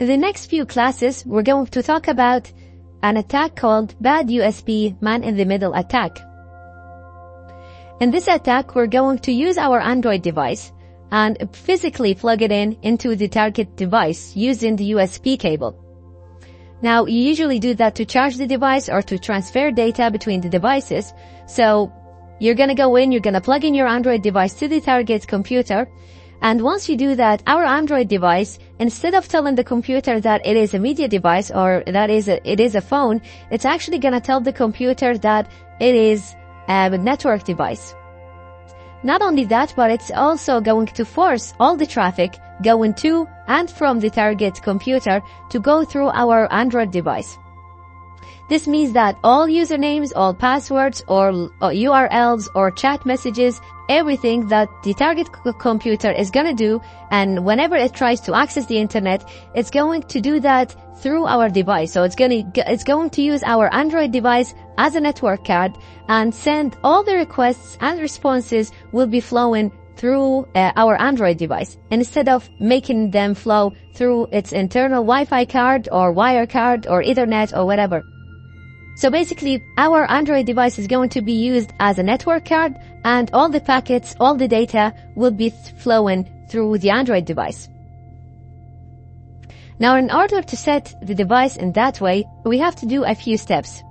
In the next few classes, we're going to talk about an attack called bad USB man-in-the-middle attack. In this attack, we're going to use our Android device and physically plug it into the target device using the USB cable. Now, you usually do that to charge the device or to transfer data between the devices. So you're going to go in, you're going to plug in your Android device to the target computer. And once you do that, our Android device, instead of telling the computer that it is a media device or that it is a phone, it's actually going to tell the computer that it is a network device. Not only that, but it's also going to force all the traffic going to and from the target computer to go through our Android device. This means that all usernames, all passwords, or URLs, or chat messages, everything that the target computer is going to do, and whenever it tries to access the internet, it's going to do that through our device. So it's going to use our Android device as a network card and send all the requests and responses will be flowing through our Android device instead of making them flow through its internal Wi-Fi card or wire card or Ethernet or whatever. So basically, our Android device is going to be used as a network card, and all the packets, all the data will be flowing through the Android device. Now, in order to set the device in that way, we have to do a few steps.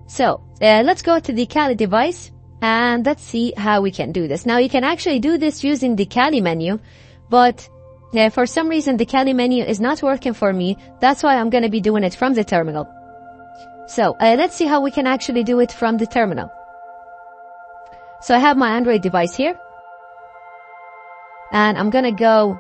So, let's go to the Kali device, and let's see how we can do this. Now, you can actually do this using the Kali menu, but for some reason, the Kali menu is not working for me. That's why I'm going to be doing it from the terminal. So let's see how we can actually do it from the terminal. So I have my Android device here. And I'm going to go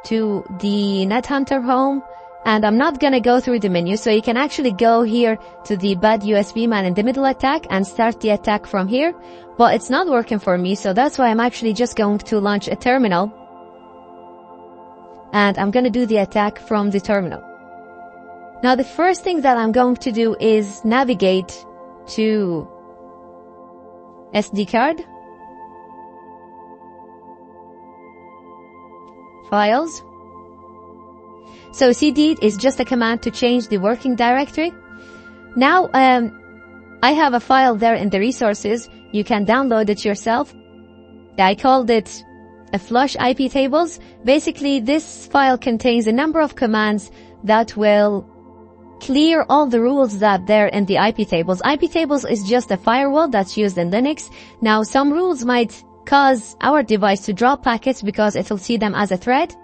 to the NetHunter home. And I'm not going to go through the menu. So you can actually go here to the bad USB man-in-the-middle attack and start the attack from here. But it's not working for me. So that's why I'm actually just going to launch a terminal. And I'm going to do the attack from the terminal. Now, the first thing that I'm going to do is navigate to SD card, files. So cd is just a command to change the working directory. Now, I have a file there in the resources. You can download it yourself. I called it a flush IP tables. Basically, this file contains a number of commands that will clear all the rules that there in the IP tables. IP tables is just a firewall that's used in Linux. Now, some rules might cause our device to drop packets because it will see them as a thread.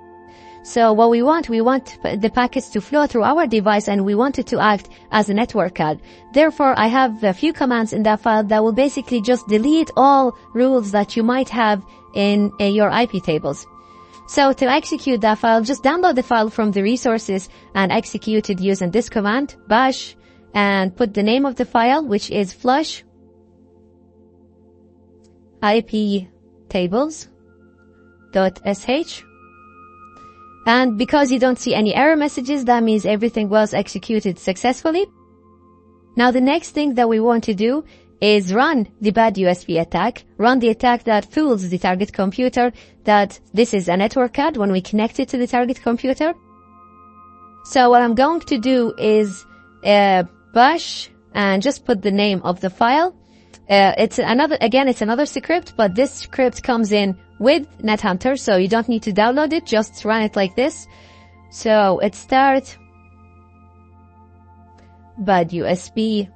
So what we want the packets to flow through our device, and we want it to act as a network card. Therefore, I have a few commands in that file that will basically just delete all rules that you might have in your IP tables. So to execute that file, just download the file from the resources and execute it using this command, bash, and put the name of the file, which is flush IP tables.sh. And because you don't see any error messages, that means everything was executed successfully. Now, the next thing that we want to do is run the bad USB attack, run the attack that fools the target computer that this is a network card when we connect it to the target computer. So what I'm going to do is bash and just put the name of the file. It's another script, but this script comes in with NetHunter, so you don't need to download it, just run it like this. So it start bad USB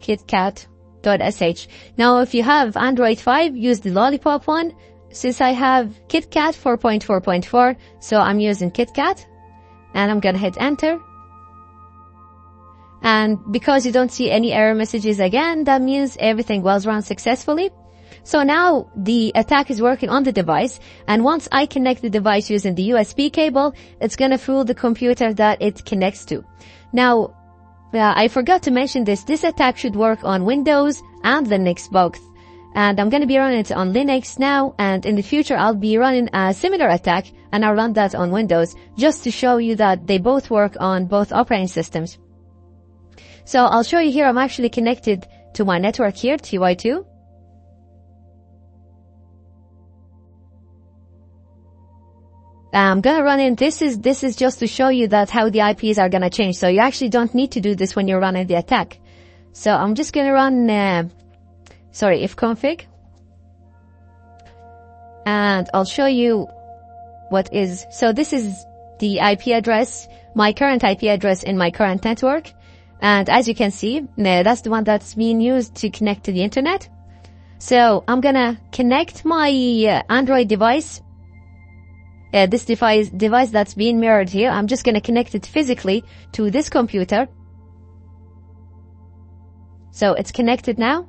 KitKat.sh. Now, if you have Android 5, use the Lollipop one. Since I have KitKat 4.4.4, so I'm using KitKat, and I'm gonna hit enter. And because you don't see any error messages again, that means everything was run successfully. So now the attack is working on the device, and once I connect the device using the USB cable, it's gonna fool the computer that it connects to. Now, I forgot to mention this. This attack should work on Windows and Linux both. And I'm going to be running it on Linux now, and in the future I'll be running a similar attack, and I'll run that on Windows just to show you that they both work on both operating systems. So I'll show you here. I'm actually connected to my network here, TY2. I'm gonna run in. This is just to show you that how the IPs are gonna change. So you actually don't need to do this when you're running the attack. So I'm just gonna run, ifconfig. And I'll show you what is. So this is the IP address, my current IP address in my current network. And as you can see, that's the one that's being used to connect to the internet. So I'm gonna connect my Android device. This device that's being mirrored here, I'm just gonna connect it physically to this computer. So it's connected now.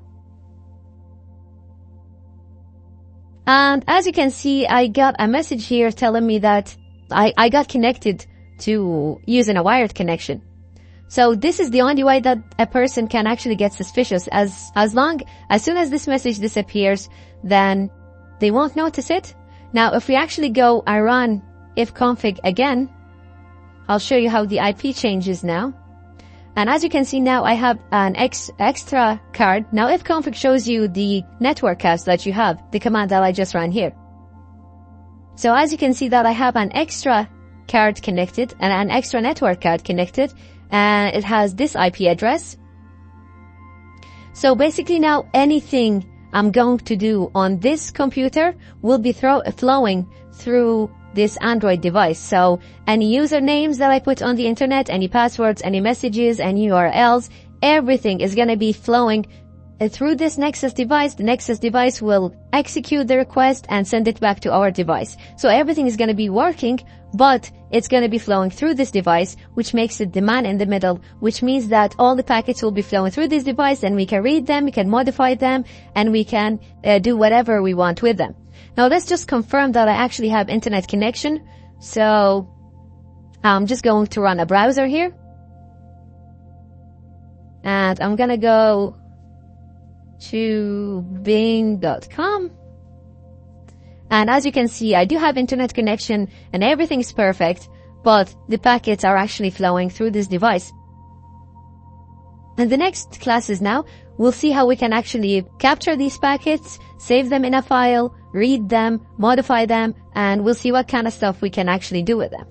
And as you can see, I got a message here telling me that I got connected to using a wired connection. So this is the only way that a person can actually get suspicious. As soon as this message disappears, then they won't notice it. Now, if we actually go and run ifconfig again, I'll show you how the IP changes now. And as you can see now, I have an extra card. Now, ifconfig shows you the network cache that you have, the command that I just ran here. So as you can see that I have an extra card connected and an extra network card connected, and it has this IP address. So basically now anything I'm going to do on this computer will be flowing through this Android device. So any usernames that I put on the internet, any passwords, any messages, any URLs, everything is going to be flowing through this Nexus device. The Nexus device will execute the request and send it back to our device. So everything is going to be working, but it's going to be flowing through this device, which makes it the man in the middle, which means that all the packets will be flowing through this device, and we can read them, we can modify them, and we can do whatever we want with them. Now let's just confirm that I actually have internet connection. So I'm just going to run a browser here. And I'm going to go to bing.com. And as you can see, I do have internet connection and everything's perfect, but the packets are actually flowing through this device. In the next classes now, we'll see how we can actually capture these packets, save them in a file, read them, modify them, and we'll see what kind of stuff we can actually do with them.